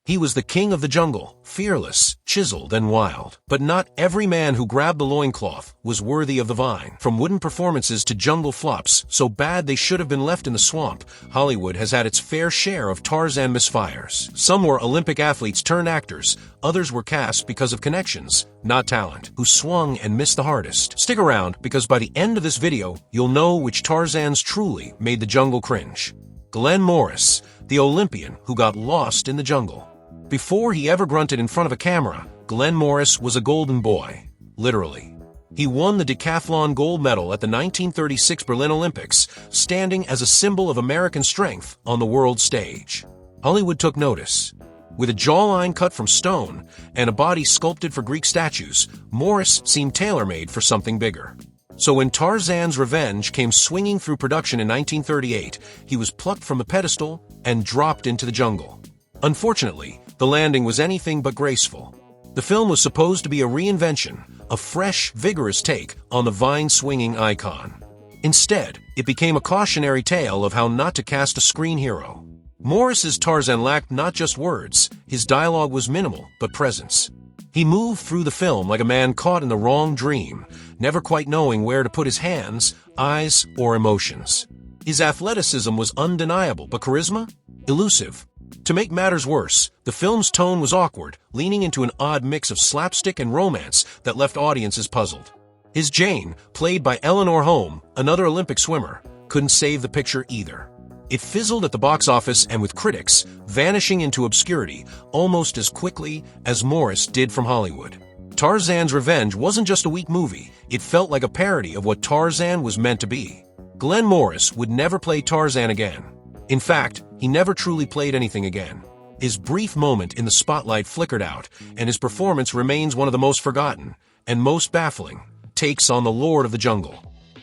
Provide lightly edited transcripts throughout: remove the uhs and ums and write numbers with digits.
He was the king of the jungle, fearless, chiseled, and wild. But not every man who grabbed the loincloth was worthy of the vine. From wooden performances to jungle flops, so bad they should have been left in the swamp, Hollywood has had its fair share of Tarzan misfires. Some were Olympic athletes turned actors, others were cast because of connections, not talent, who swung and missed the hardest. Stick around, because by the end of this video, you'll know which Tarzans truly made the jungle cringe. Glenn Morris, the Olympian who got lost in the jungle. Before he ever grunted in front of a camera, Glenn Morris was a golden boy, literally. He won the decathlon gold medal at the 1936 Berlin Olympics, standing as a symbol of American strength on the world stage. Hollywood took notice. With a jawline cut from stone and a body sculpted for Greek statues, Morris seemed tailor-made for something bigger. So when Tarzan's Revenge came swinging through production in 1938, he was plucked from the pedestal and dropped into the jungle. Unfortunately, the landing was anything but graceful. The film was supposed to be a reinvention, a fresh, vigorous take on the vine-swinging icon. Instead, it became a cautionary tale of how not to cast a screen hero. Morris's Tarzan lacked not just words, his dialogue was minimal but presence. He moved through the film like a man caught in the wrong dream, never quite knowing where to put his hands, eyes, or emotions. His athleticism was undeniable, but charisma? Elusive. To make matters worse, the film's tone was awkward, leaning into an odd mix of slapstick and romance that left audiences puzzled. His Jane, played by Eleanor Holm, another Olympic swimmer, couldn't save the picture either. It fizzled at the box office and with critics, vanishing into obscurity almost as quickly as Morris did from Hollywood. Tarzan's Revenge wasn't just a weak movie, it felt like a parody of what Tarzan was meant to be. Glenn Morris would never play Tarzan again. In fact, he never truly played anything again. His brief moment in the spotlight flickered out, and his performance remains one of the most forgotten and most baffling takes on the Lord of the Jungle.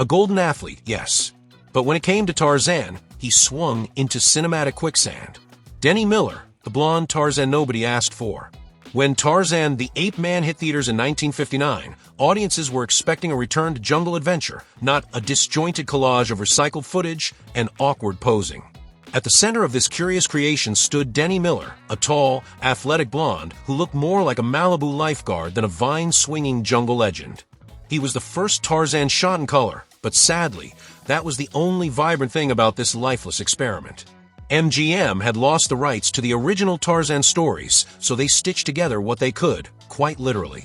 A golden athlete, yes. But when it came to Tarzan, he swung into cinematic quicksand. Denny Miller, the blonde Tarzan nobody asked for. When Tarzan the Ape Man hit theaters in 1959, audiences were expecting a return to jungle adventure, not a disjointed collage of recycled footage and awkward posing. At the center of this curious creation stood Denny Miller, a tall, athletic blonde who looked more like a Malibu lifeguard than a vine-swinging jungle legend. He was the first Tarzan shot in color, but sadly, that was the only vibrant thing about this lifeless experiment. MGM had lost the rights to the original Tarzan stories, so they stitched together what they could, quite literally.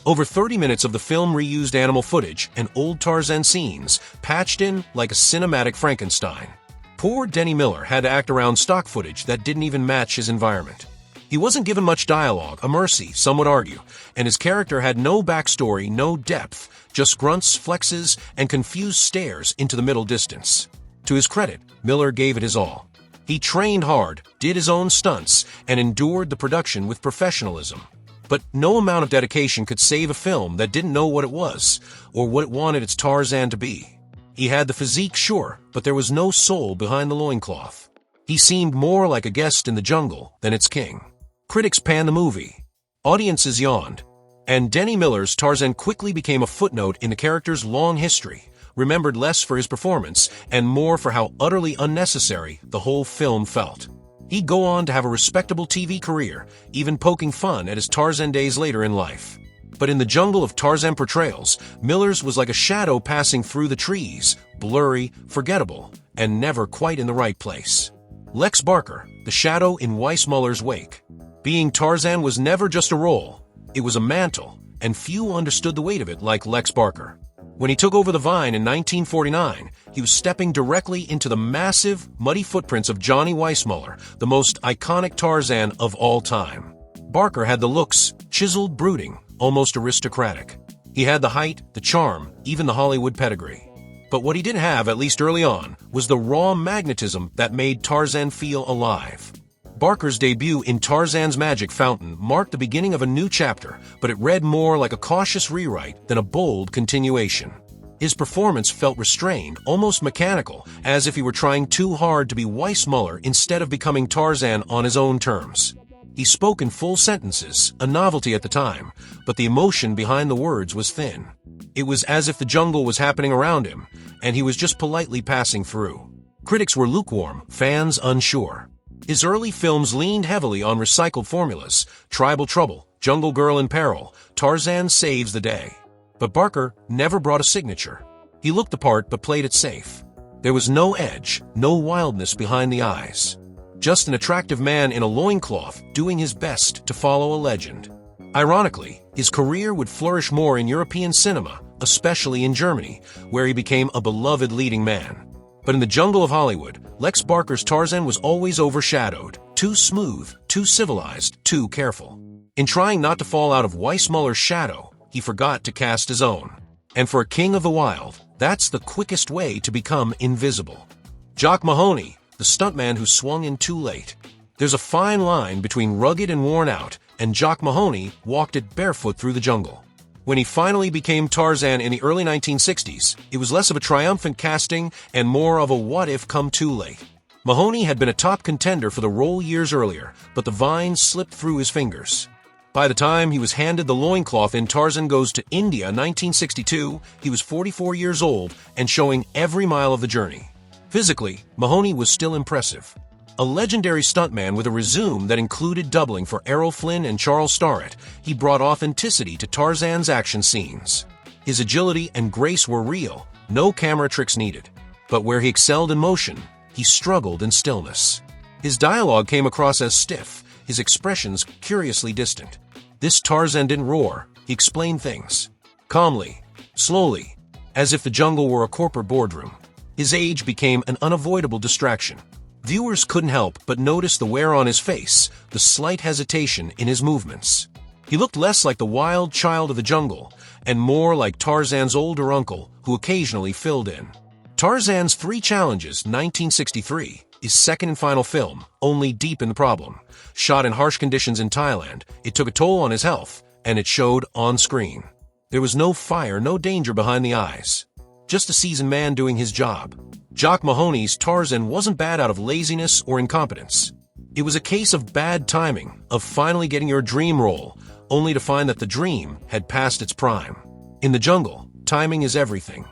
Over 30 minutes of the film reused animal footage and old Tarzan scenes, patched in like a cinematic Frankenstein. Poor Denny Miller had to act around stock footage that didn't even match his environment. He wasn't given much dialogue, a mercy, some would argue, and his character had no backstory, no depth, just grunts, flexes, and confused stares into the middle distance. To his credit, Miller gave it his all. He trained hard, did his own stunts, and endured the production with professionalism. But no amount of dedication could save a film that didn't know what it was, or what it wanted its Tarzan to be. He had the physique, sure, but there was no soul behind the loincloth. He seemed more like a guest in the jungle than its king. Critics panned the movie. Audiences yawned. And Denny Miller's Tarzan quickly became a footnote in the character's long history, remembered less for his performance and more for how utterly unnecessary the whole film felt. He'd go on to have a respectable TV career, even poking fun at his Tarzan days later in life. But in the jungle of Tarzan portrayals, Miller's was like a shadow passing through the trees, blurry, forgettable, and never quite in the right place. Lex Barker, the shadow in Weissmuller's wake. Being Tarzan was never just a role, it was a mantle, and few understood the weight of it like Lex Barker. When he took over the Vine in 1949, he was stepping directly into the massive, muddy footprints of Johnny Weissmuller, the most iconic Tarzan of all time. Barker had the looks, chiseled, brooding, almost aristocratic. He had the height, the charm, even the Hollywood pedigree. But what he didn't have, at least early on, was the raw magnetism that made Tarzan feel alive. Barker's debut in Tarzan's Magic Fountain marked the beginning of a new chapter, but it read more like a cautious rewrite than a bold continuation. His performance felt restrained, almost mechanical, as if he were trying too hard to be Weissmuller instead of becoming Tarzan on his own terms. He spoke in full sentences, a novelty at the time, but the emotion behind the words was thin. It was as if the jungle was happening around him, and he was just politely passing through. Critics were lukewarm, fans unsure. His early films leaned heavily on recycled formulas: Tribal Trouble, Jungle Girl in Peril, Tarzan Saves the Day. But Barker never brought a signature. He looked the part but played it safe. There was no edge, no wildness behind the eyes. Just an attractive man in a loincloth doing his best to follow a legend. Ironically, his career would flourish more in European cinema, especially in Germany, where he became a beloved leading man. But in the jungle of Hollywood, Lex Barker's Tarzan was always overshadowed. Too smooth, too civilized, too careful. In trying not to fall out of Weissmuller's shadow, he forgot to cast his own. And for a king of the wild, that's the quickest way to become invisible. Jock Mahoney, the stuntman who swung in too late. There's a fine line between rugged and worn out, and Jock Mahoney walked it barefoot through the jungle. When he finally became Tarzan in the early 1960s, it was less of a triumphant casting and more of a what-if come too late. Mahoney had been a top contender for the role years earlier, but the vines slipped through his fingers. By the time he was handed the loincloth in Tarzan Goes to India 1962, he was 44 years old and showing every mile of the journey. Physically, Mahoney was still impressive. A legendary stuntman with a resume that included doubling for Errol Flynn and Charles Starrett, he brought authenticity to Tarzan's action scenes. His agility and grace were real, no camera tricks needed. But where he excelled in motion, he struggled in stillness. His dialogue came across as stiff, his expressions curiously distant. This Tarzan didn't roar, he explained things. Calmly, slowly, as if the jungle were a corporate boardroom. His age became an unavoidable distraction. Viewers couldn't help but notice the wear on his face, the slight hesitation in his movements. He looked less like the wild child of the jungle, and more like Tarzan's older uncle, who occasionally filled in. Tarzan's Three Challenges, 1963, his second and final film, only deepened the problem. Shot in harsh conditions in Thailand, it took a toll on his health, and it showed on screen. There was no fire, no danger behind the eyes. Just a seasoned man doing his job. Jock Mahoney's Tarzan wasn't bad out of laziness or incompetence. It was a case of bad timing, of finally getting your dream role, only to find that the dream had passed its prime. In the jungle, timing is everything.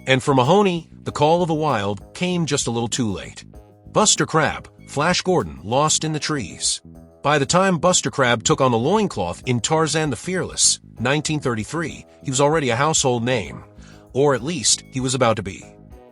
And for Mahoney, the call of the wild came just a little too late. Buster Crabbe, Flash Gordon, lost in the trees. By the time Buster Crabbe took on the loincloth in Tarzan the Fearless, 1933, he was already a household name. Or at least, he was about to be.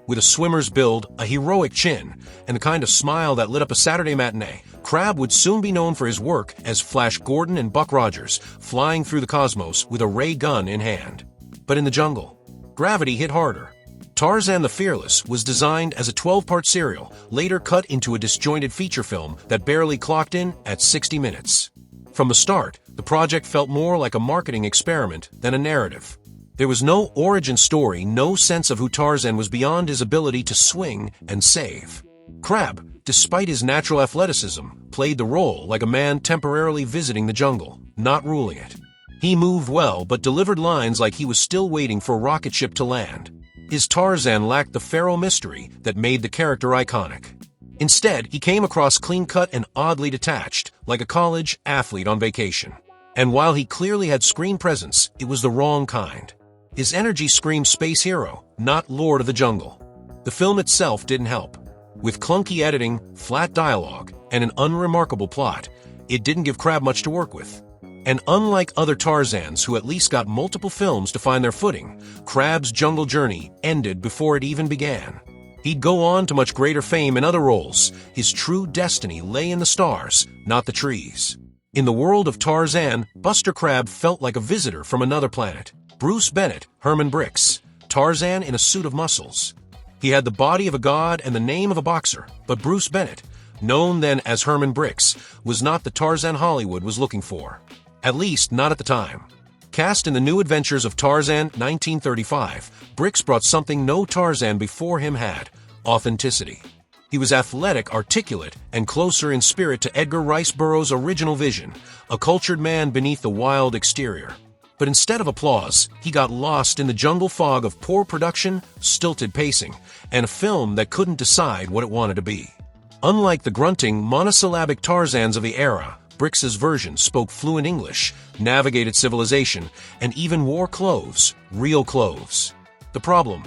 With a swimmer's build, a heroic chin, and the kind of smile that lit up a Saturday matinee, Crabbe would soon be known for his work as Flash Gordon and Buck Rogers, flying through the cosmos with a ray gun in hand. But in the jungle, gravity hit harder. Tarzan the Fearless was designed as a 12-part serial, later cut into a disjointed feature film that barely clocked in at 60 minutes. From the start, the project felt more like a marketing experiment than a narrative. There was no origin story, no sense of who Tarzan was beyond his ability to swing and save. Crabbe, despite his natural athleticism, played the role like a man temporarily visiting the jungle, not ruling it. He moved well but delivered lines like he was still waiting for a rocket ship to land. His Tarzan lacked the feral mystery that made the character iconic. Instead, he came across clean-cut and oddly detached, like a college athlete on vacation. And while he clearly had screen presence, it was the wrong kind. His energy screamed space hero, not Lord of the Jungle. The film itself didn't help. With clunky editing, flat dialogue, and an unremarkable plot, it didn't give Crabbe much to work with. And unlike other Tarzans who at least got multiple films to find their footing, Crabbe's jungle journey ended before it even began. He'd go on to much greater fame in other roles. His true destiny lay in the stars, not the trees. In the world of Tarzan, Buster Crabbe felt like a visitor from another planet. Bruce Bennett, Herman Brix, Tarzan in a suit of muscles. He had the body of a god and the name of a boxer, but Bruce Bennett, known then as Herman Brix, was not the Tarzan Hollywood was looking for. At least not at the time. Cast in the New Adventures of Tarzan, 1935, Brix brought something no Tarzan before him had: authenticity. He was athletic, articulate, and closer in spirit to Edgar Rice Burroughs' original vision, a cultured man beneath the wild exterior. But instead of applause, he got lost in the jungle fog of poor production, stilted pacing, and a film that couldn't decide what it wanted to be. Unlike the grunting, monosyllabic Tarzans of the era, Brix's version spoke fluent English, navigated civilization, and even wore clothes, real clothes. The problem?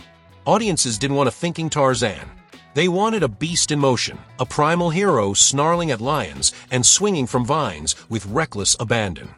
Audiences didn't want a thinking Tarzan. They wanted a beast in motion, a primal hero snarling at lions and swinging from vines with reckless abandon.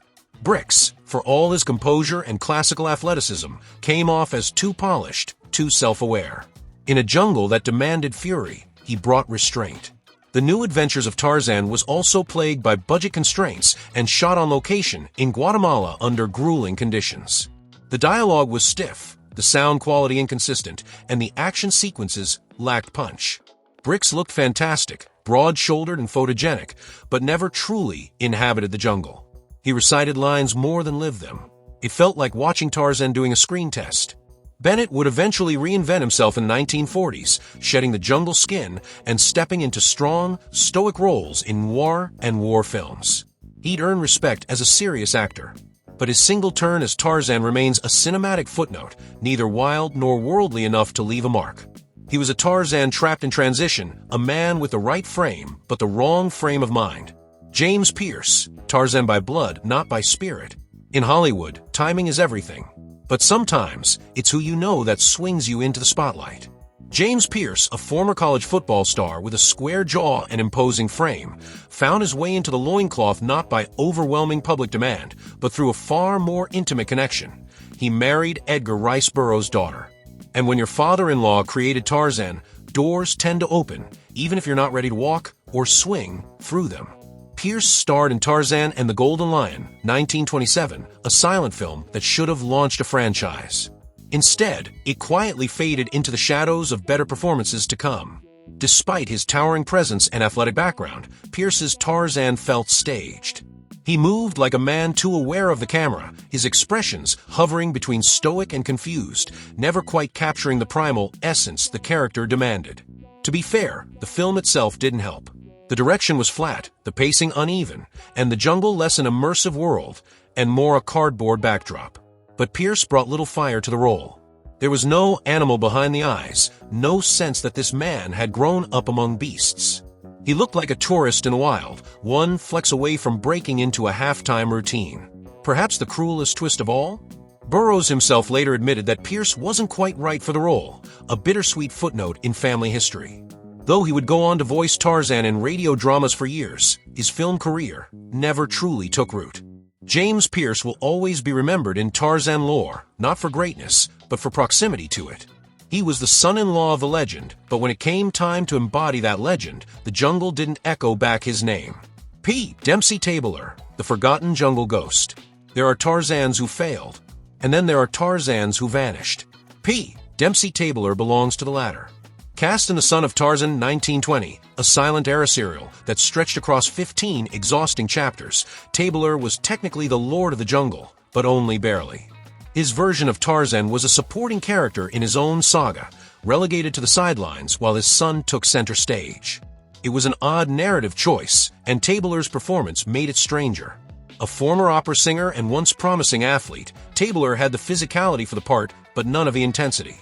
Bricks, for all his composure and classical athleticism, came off as too polished, too self-aware. In a jungle that demanded fury, he brought restraint. The New Adventures of Tarzan was also plagued by budget constraints and shot on location in Guatemala under grueling conditions. The dialogue was stiff, the sound quality inconsistent, and the action sequences lacked punch. Bricks looked fantastic, broad-shouldered and photogenic, but never truly inhabited the jungle. He recited lines more than lived them. It felt like watching Tarzan doing a screen test. Bennett would eventually reinvent himself in the 1940s, shedding the jungle skin and stepping into strong, stoic roles in noir and war films. He'd earned respect as a serious actor. But his single turn as Tarzan remains a cinematic footnote, neither wild nor worldly enough to leave a mark. He was a Tarzan trapped in transition, a man with the right frame, but the wrong frame of mind. James Pierce, Tarzan by blood, not by spirit. In Hollywood, timing is everything. But sometimes, it's who you know that swings you into the spotlight. James Pierce, a former college football star with a square jaw and imposing frame, found his way into the loincloth not by overwhelming public demand, but through a far more intimate connection. He married Edgar Rice Burroughs' daughter. And when your father-in-law created Tarzan, doors tend to open, even if you're not ready to walk or swing through them. Pierce starred in Tarzan and the Golden Lion, 1927, a silent film that should have launched a franchise. Instead, it quietly faded into the shadows of better performances to come. Despite his towering presence and athletic background, Pierce's Tarzan felt staged. He moved like a man too aware of the camera, his expressions hovering between stoic and confused, never quite capturing the primal essence the character demanded. To be fair, the film itself didn't help. The direction was flat, the pacing uneven, and the jungle less an immersive world and more a cardboard backdrop. But Pierce brought little fire to the role. There was no animal behind the eyes, no sense that this man had grown up among beasts. He looked like a tourist in the wild, one flex away from breaking into a halftime routine. Perhaps the cruelest twist of all? Burroughs himself later admitted that Pierce wasn't quite right for the role, a bittersweet footnote in family history. Though he would go on to voice Tarzan in radio dramas for years, his film career never truly took root. James Pierce will always be remembered in Tarzan lore, not for greatness, but for proximity to it. He was the son-in-law of the legend, but when it came time to embody that legend, the jungle didn't echo back his name. P. Dempsey Tabler, the forgotten jungle ghost. There are Tarzans who failed, and then there are Tarzans who vanished. P. Dempsey Tabler belongs to the latter. Cast in The Son of Tarzan 1920, a silent-era serial that stretched across 15 exhausting chapters, Tabler was technically the lord of the jungle, but only barely. His version of Tarzan was a supporting character in his own saga, relegated to the sidelines while his son took center stage. It was an odd narrative choice, and Tabler's performance made it stranger. A former opera singer and once promising athlete, Tabler had the physicality for the part, but none of the intensity.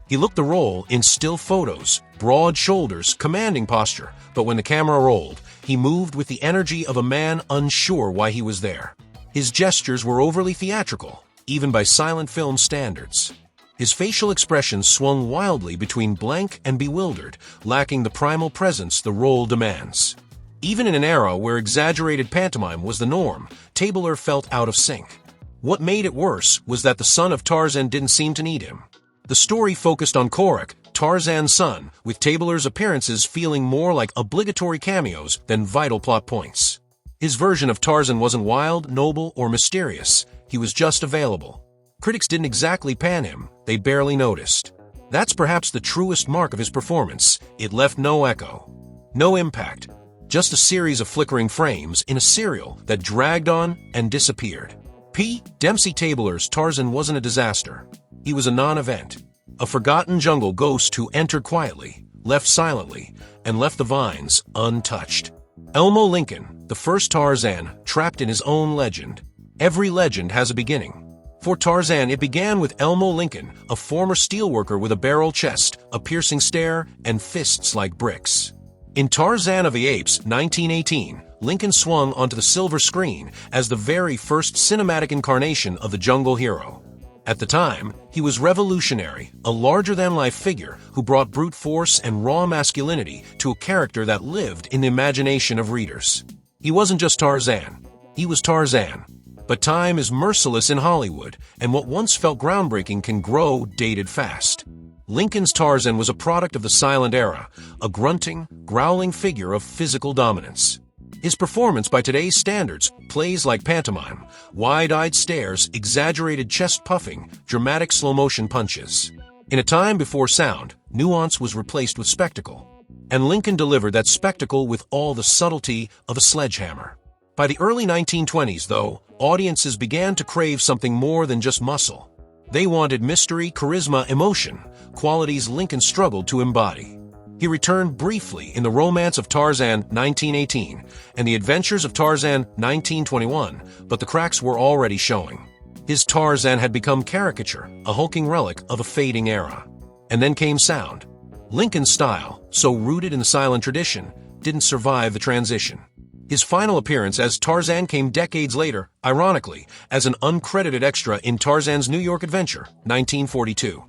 He looked the role in still photos, broad shoulders, commanding posture, but when the camera rolled, he moved with the energy of a man unsure why he was there. His gestures were overly theatrical, even by silent film standards. His facial expressions swung wildly between blank and bewildered, lacking the primal presence the role demands. Even in an era where exaggerated pantomime was the norm, Tabler felt out of sync. What made it worse was that the son of Tarzan didn't seem to need him. The story focused on Korak, Tarzan's son, with Tabler's appearances feeling more like obligatory cameos than vital plot points. His version of Tarzan wasn't wild, noble, or mysterious. He was just available. Critics didn't exactly pan him, they barely noticed. That's perhaps the truest mark of his performance. It left no echo, no impact, just a series of flickering frames in a serial that dragged on and disappeared. P. Dempsey Tabler's Tarzan wasn't a disaster. He was a non-event, a forgotten jungle ghost who entered quietly, left silently, and left the vines untouched. Elmo Lincoln, the first Tarzan, trapped in his own legend. Every legend has a beginning. For Tarzan, it began with Elmo Lincoln, a former steelworker with a barrel chest, a piercing stare, and fists like bricks. In Tarzan of the Apes, 1918, Lincoln swung onto the silver screen as the very first cinematic incarnation of the jungle hero. At the time, he was revolutionary, a larger-than-life figure who brought brute force and raw masculinity to a character that lived in the imagination of readers. He wasn't just Tarzan, he was Tarzan. But time is merciless in Hollywood, and what once felt groundbreaking can grow dated fast. Lincoln's Tarzan was a product of the silent era, a grunting, growling figure of physical dominance. His performance by today's standards plays like pantomime, wide-eyed stares, exaggerated chest puffing, dramatic slow-motion punches. In a time before sound, nuance was replaced with spectacle. And Lincoln delivered that spectacle with all the subtlety of a sledgehammer. By the early 1920s, though, audiences began to crave something more than just muscle. They wanted mystery, charisma, emotion, qualities Lincoln struggled to embody. He returned briefly in The Romance of Tarzan 1918 and The Adventures of Tarzan 1921, but the cracks were already showing. His Tarzan had become caricature, a hulking relic of a fading era. And then came sound. Lincoln's style, so rooted in the silent tradition, didn't survive the transition. His final appearance as Tarzan came decades later, ironically, as an uncredited extra in Tarzan's New York Adventure, 1942.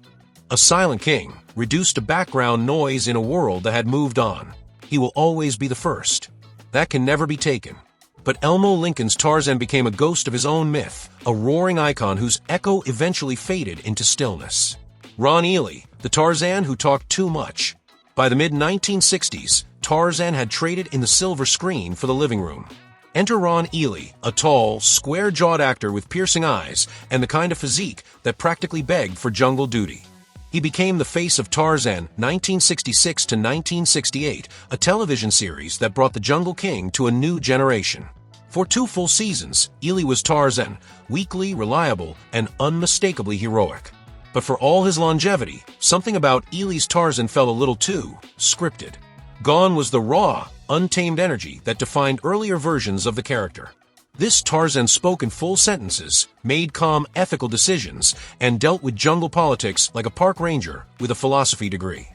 A silent king, reduced to background noise in a world that had moved on. He will always be the first. That can never be taken. But Elmo Lincoln's Tarzan became a ghost of his own myth, a roaring icon whose echo eventually faded into stillness. Ron Ely, the Tarzan who talked too much. By the mid-1960s, Tarzan had traded in the silver screen for the living room. Enter Ron Ely, a tall, square-jawed actor with piercing eyes and the kind of physique that practically begged for jungle duty. He became the face of Tarzan 1966 to 1968, a television series that brought the Jungle King to a new generation. For 2 full seasons, Ely was Tarzan, weakly, reliable, and unmistakably heroic. But for all his longevity, something about Ely's Tarzan felt a little too scripted. Gone was the raw, untamed energy that defined earlier versions of the character. This Tarzan spoke in full sentences, made calm, ethical decisions, and dealt with jungle politics like a park ranger with a philosophy degree.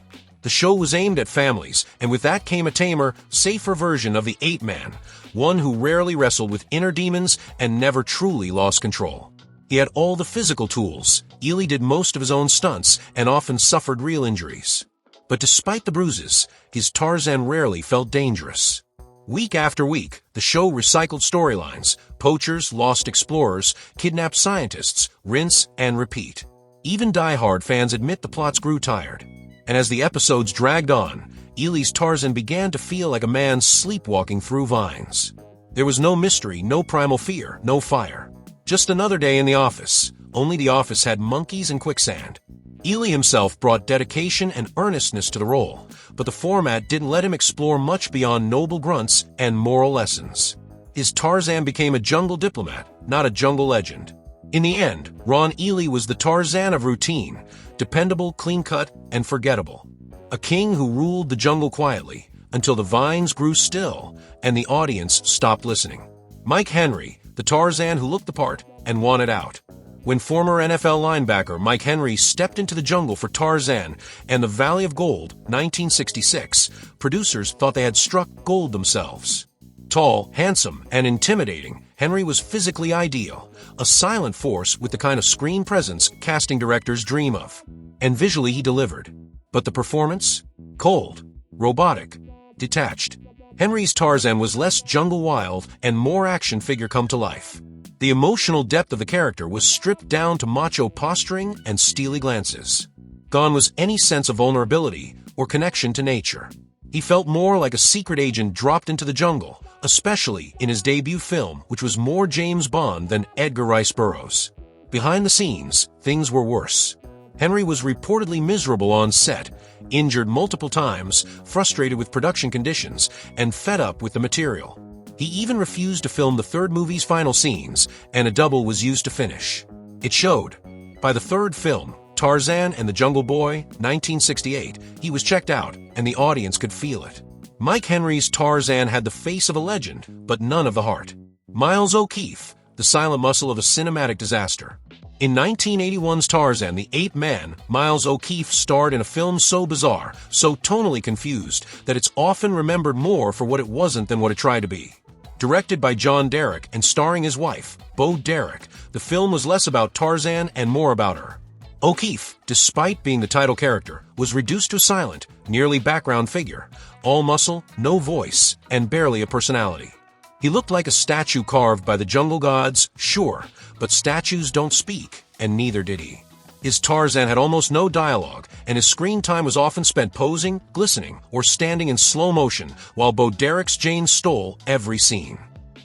The show was aimed at families, and with that came a tamer, safer version of the ape-man, one who rarely wrestled with inner demons and never truly lost control. He had all the physical tools. Ely did most of his own stunts and often suffered real injuries. But despite the bruises, his Tarzan rarely felt dangerous. Week after week, the show recycled storylines: poachers, lost explorers, kidnapped scientists, rinse and repeat. Even die-hard fans admit the plots grew tired. And as the episodes dragged on, Ely's Tarzan began to feel like a man sleepwalking through vines. There was no mystery, no primal fear, no fire. Just another day in the office, only the office had monkeys and quicksand. Ely himself brought dedication and earnestness to the role, but the format didn't let him explore much beyond noble grunts and moral lessons. His Tarzan became a jungle diplomat, not a jungle legend. In the end, Ron Ely was the Tarzan of routine, dependable, clean-cut, and forgettable. A king who ruled the jungle quietly, until the vines grew still and the audience stopped listening. Mike Henry, the Tarzan who looked the part and wanted out. When former NFL linebacker Mike Henry stepped into the jungle for Tarzan and the Valley of Gold, 1966, producers thought they had struck gold themselves. Tall, handsome, and intimidating, Henry was physically ideal, a silent force with the kind of screen presence casting directors dream of. And visually he delivered. But the performance? Cold, robotic, detached. Henry's Tarzan was less jungle wild and more action figure come to life. The emotional depth of the character was stripped down to macho posturing and steely glances. Gone was any sense of vulnerability or connection to nature. He felt more like a secret agent dropped into the jungle, especially in his debut film, which was more James Bond than Edgar Rice Burroughs. Behind the scenes, things were worse. Henry was reportedly miserable on set, injured multiple times, frustrated with production conditions, and fed up with the material. He even refused to film the third movie's final scenes, and a double was used to finish. It showed. By the third film, Tarzan and the Jungle Boy, 1968, he was checked out, and the audience could feel it. Mike Henry's Tarzan had the face of a legend, but none of the heart. Miles O'Keefe, the silent muscle of a cinematic disaster. In 1981's Tarzan, the Ape Man, Miles O'Keefe starred in a film so bizarre, so tonally confused, that it's often remembered more for what it wasn't than what it tried to be. Directed by John Derek and starring his wife, Bo Derek, the film was less about Tarzan and more about her. O'Keefe, despite being the title character, was reduced to a silent, nearly background figure, all muscle, no voice, and barely a personality. He looked like a statue carved by the jungle gods, sure, but statues don't speak, and neither did he. His Tarzan had almost no dialogue, and his screen time was often spent posing, glistening, or standing in slow motion, while Bo Derek's Jane stole every scene.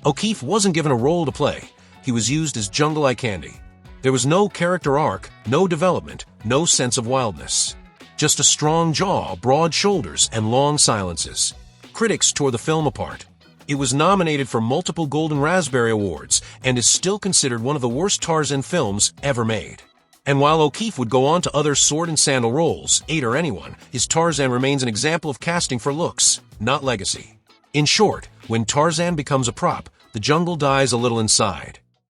O'Keefe wasn't given a role to play. He was used as jungle eye candy. There was no character arc, no development, no sense of wildness. Just a strong jaw, broad shoulders, and long silences. Critics tore the film apart. It was nominated for multiple Golden Raspberry Awards and is still considered one of the worst Tarzan films ever made. And while O'Keefe would go on to other sword and sandal roles, Eight or Anyone, his Tarzan remains an example of casting for looks, not legacy. In short, when Tarzan becomes a prop, the jungle dies a little inside.